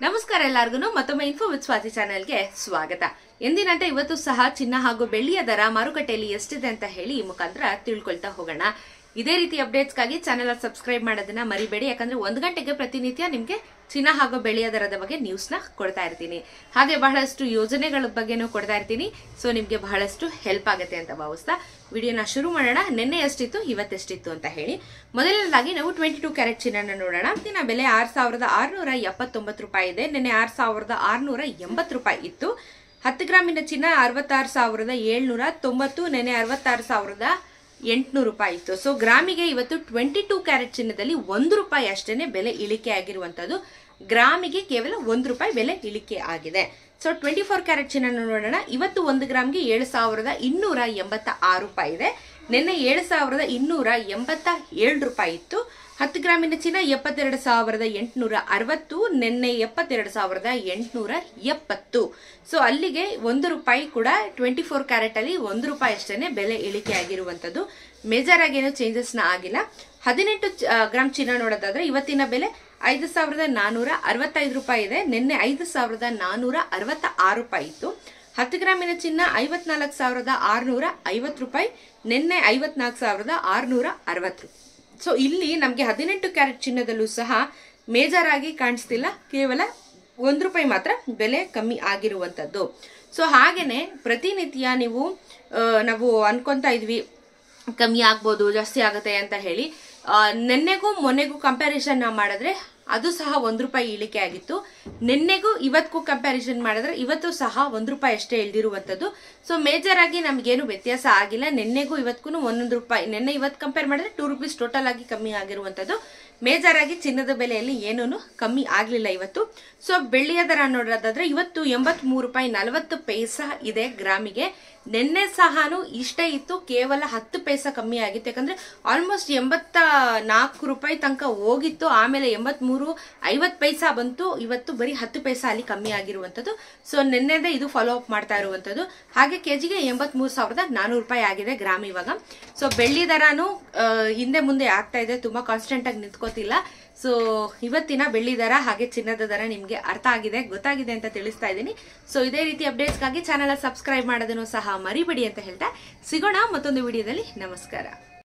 ನಮಸ್ಕಾರ ಎಲ್ಲರಿಗೂ ಮತ್ತೊಮ್ಮೆ ಇನ್ಫೋ ವಿತ್ ಸ್ವಾತಿ ಚಾನೆಲ್ಗೆ ಸ್ವಾಗತ. ಎಂದಿನಂತೆ ಇವತ್ತು ಸಹ ಚಿನ್ನ ಹಾಗೂ ಬೆಳ್ಳಿಯ ದರ ಮಾರುಕಟ್ಟೆಯಲ್ಲಿ ಎಷ್ಟಿದೆ ಅಂತ ಹೇಳಿ ಈ ಮುಖಾಂತರ ತಿಳ್ಕೊಳ್ತಾ ಹೋಗೋಣ. ಇದೇ ರೀತಿ ಅಪ್ಡೇಟ್ಸ್ಗಾಗಿ ಚಾನೆಲ್ ಸಬ್ಸ್ಕ್ರೈಬ್ ಮಾಡೋದನ್ನ ಮರಿಬೇಡಿ. ಯಾಕಂದ್ರೆ 1 ಗಂಟೆಗೆ ಪ್ರತಿನಿತ್ಯ ನಿಮ್ಗೆ ಚಿನ್ನ ಹಾಗೂ ಬೆಳ್ಳಿಯ ದರದ ಬಗ್ಗೆ ನ್ಯೂಸ್ ನ ಕೊಡ್ತಾ ಇರ್ತೀನಿ. ಹಾಗೆ ಬಹಳಷ್ಟು ಯೋಜನೆಗಳ ಬಗ್ಗೆನೂ ಕೊಡ್ತಾ ಇರ್ತೀನಿ. ಸೊ ನಿಮ್ಗೆ ಬಹಳಷ್ಟು ಹೆಲ್ಪ್ ಆಗುತ್ತೆ ಅಂತ ಭಾವಿಸ್ತಾ ವಿಡಿಯೋನ ಶುರು ಮಾಡೋಣ. ನಿನ್ನೆ ಎಷ್ಟಿತ್ತು ಇವತ್ತೆಷ್ಟಿತ್ತು ಅಂತ ಹೇಳಿ ಮೊದಲನೇದಾಗಿ ನಾವು 22 ಕ್ಯಾರೆಟ್ ಚಿನ್ನ ನೋಡೋಣ. ದಿನ ಬೆಲೆ 6679 ರೂಪಾಯಿ ಇದೆ. ನಿನ್ನೆ 6680 ರೂಪಾಯಿ ಇತ್ತು. 10 ಗ್ರಾಮಿನ ಚಿನ್ನ 66,790, ನೆನೆ 66,800 ರೂಪಾಯಿ ಇತ್ತು. ಸೊ ಗ್ರಾಮಿಗೆ ಇವತ್ತು 22 ಕ್ಯಾರೆಟ್ ಚಿನ್ನದಲ್ಲಿ 1 ರೂಪಾಯಿ ಅಷ್ಟೇನೆ ಬೆಲೆ ಇಳಿಕೆ ಆಗಿರುವಂತದ್ದು. ಗ್ರಾಮಿಗೆ ಕೇವಲ 1 ರೂಪಾಯಿ ಬೆಲೆ ಇಳಿಕೆ ಆಗಿದೆ. ಸೊ 24 ಕ್ಯಾರೆಟ್ ಚಿನ್ನ ನೋಡೋಣ. ಇವತ್ತು 1 ಗ್ರಾಮ್ಗೆ 7,286 ರೂಪಾಯಿ ಇದೆ. ನಿನ್ನೆ 7,287 ರೂಪಾಯಿ ಇತ್ತು. 10 ಗ್ರಾಮಿನ ಚಿನ್ನ 72,860, ನಿನ್ನೆ 72,870. ಸೊ ಅಲ್ಲಿಗೆ 1 ರೂಪಾಯಿ ಕೂಡ 24 ಕ್ಯಾರೆಟ್ ಅಲ್ಲಿ 1 ರೂಪಾಯಿ ಅಷ್ಟೇನೆ ಬೆಲೆ ಇಳಿಕೆ ಆಗಿರುವಂತದ್ದು. ಮೇಜರ್ ಆಗಿ ಏನು ಚೇಂಜಸ್ ನ ಆಗಿಲ್ಲ. 18 ಗ್ರಾಮ್ ಚಿನ್ನ ನೋಡೋದಾದ್ರೆ ಇವತ್ತಿನ ಬೆಲೆ 5,465 ರೂಪಾಯಿ ಇದೆ. ನಿನ್ನೆ 5,466 ರೂಪಾಯಿ ಇತ್ತು. 10 ಗ್ರಾಮಿನ ಚಿನ್ನ 54,650 ರೂಪಾಯಿ, ನಿನ್ನೆ 54,660. ಸೊ ಇಲ್ಲಿ ನಮ್ಗೆ 18 ಕ್ಯಾರೆಟ್ ಚಿನ್ನದಲ್ಲೂ ಸಹ ಮೇಜರ್ ಆಗಿ ಕಾಣಿಸ್ತಿಲ್ಲ. ಕೇವಲ 1 ರೂಪಾಯಿ ಮಾತ್ರ ಬೆಲೆ ಕಮ್ಮಿ ಆಗಿರುವಂತದ್ದು. ಸೊ ಹಾಗೇನೆ ಪ್ರತಿನಿತ್ಯ ನಾವು ಅನ್ಕೊಂತಾ ಇದ್ವಿ ಕಮ್ಮಿ ಆಗ್ಬೋದು, ಜಾಸ್ತಿ ಆಗುತ್ತೆ ಅಂತ ಹೇಳಿ. ನಿನ್ನೆಗೂ ಮೊನ್ನೆಗೂ ಕಂಪ್ಯಾರಿಸನ್ ಮಾಡಿದ್ರೆ ಅದು ಸಹ 1 ರೂಪಾಯಿ ಇಳಿಕೆ ಆಗಿತ್ತು. ನಿನ್ನೆಗೂ ಇವತ್ತಿಗೂ ಕಂಪ್ಯಾರಿಸನ್ ಮಾಡಿದ್ರೆ ಇವತ್ತು ಸಹ 1 ರೂಪಾಯಿ ಅಷ್ಟೇ ಇಳಿದಿರುವಂತದ್ದು. ಸೊ ಮೇಜರ್ ಆಗಿ ನಮ್ಗೇನು ವ್ಯತ್ಯಾಸ ಆಗಿಲ್ಲ. ನಿನ್ನೆಗೂ ಇವತ್ತಿಗೂ 1 ರೂಪಾಯಿ, ನಿನ್ನೆ ಇವತ್ತು ಕಂಪೇರ್ ಮಾಡಿದ್ರೆ 2 ರೂಪೀಸ್ ಟೋಟಲ್ ಆಗಿ ಕಮ್ಮಿ ಆಗಿರುವಂತದ್ದು. ಮೇಜರ್ ಆಗಿ ಚಿನ್ನದ ಬೆಲೆಯಲ್ಲಿ ಏನೂ ಕಮ್ಮಿ ಆಗ್ಲಿಲ್ಲ ಇವತ್ತು. ಸೊ ಬೆಳ್ಳಿಯ ದರ ನೋಡೋದಾದ್ರೆ ಇವತ್ತು 83 ರೂಪಾಯಿ 40 ಪೈಸಾ ಇದೆ ಗ್ರಾಮಿಗೆ. ನಿನ್ನೆ ಸಹಾನು ಇಷ್ಟೇ ಇತ್ತು, ಕೇವಲ 10 ಪೈಸಾ ಕಮ್ಮಿ ಆಗಿತ್ತು. ಯಾಕಂದ್ರೆ ಆಲ್ಮೋಸ್ಟ್ 84 ರೂಪಾಯಿ ತನಕ ಹೋಗಿತ್ತು. ಆಮೇಲೆ 83.50 ಪೈಸಾ ಬಂತು. ಇವತ್ತು ಬರೀ 10 ಪೈಸಾ ಅಲ್ಲಿ ಕಮ್ಮಿ ಆಗಿರುವಂತದ್ದು. ಸೊ ನಿನ್ನೆದೇ ಇದು ಫಾಲೋ ಅಪ್ ಮಾಡ್ತಾ ಇರುವಂತದ್ದು. ಹಾಗೆ ಕೆಜಿಗೆ 83,400 ರೂಪಾಯಿ ಆಗಿದೆ ಗ್ರಾಮ್ ಇವಾಗ. ಸೊ ಬೆಳ್ಳಿ ದರನು ಹಿಂದೆ ಮುಂದೆ ಆಗ್ತಾ ಇದೆ, ತುಂಬಾ ಕಾನ್ಸ್ಟೆಂಟ್ ಆಗಿ ನಿಂತ್ಕೋತಿಲ್ಲ. ಸೊ ಇವತ್ತಿನ ಬೆಳ್ಳಿ ದರ ಹಾಗೆ ಚಿನ್ನದ ದರ ನಿಮ್ಗೆ ಅರ್ಥ ಆಗಿದೆ, ಗೊತ್ತಾಗಿದೆ ಅಂತ ತಿಳಿಸ್ತಾ ಇದ್ದೀನಿ. ಸೊ ಇದೇ ರೀತಿ ಅಪ್ಡೇಟ್ಸ್ಗಾಗಿ ಚಾನೆಲ್ ಸಬ್ಸ್ಕ್ರೈಬ್ ಮಾಡೋದನ್ನು ಸಹ ಮರಿಬೇಡಿ ಅಂತ ಹೇಳ್ತಾ ಸಿಗೋಣ ಮತ್ತೊಂದು ವಿಡಿಯೋದಲ್ಲಿ. ನಮಸ್ಕಾರ.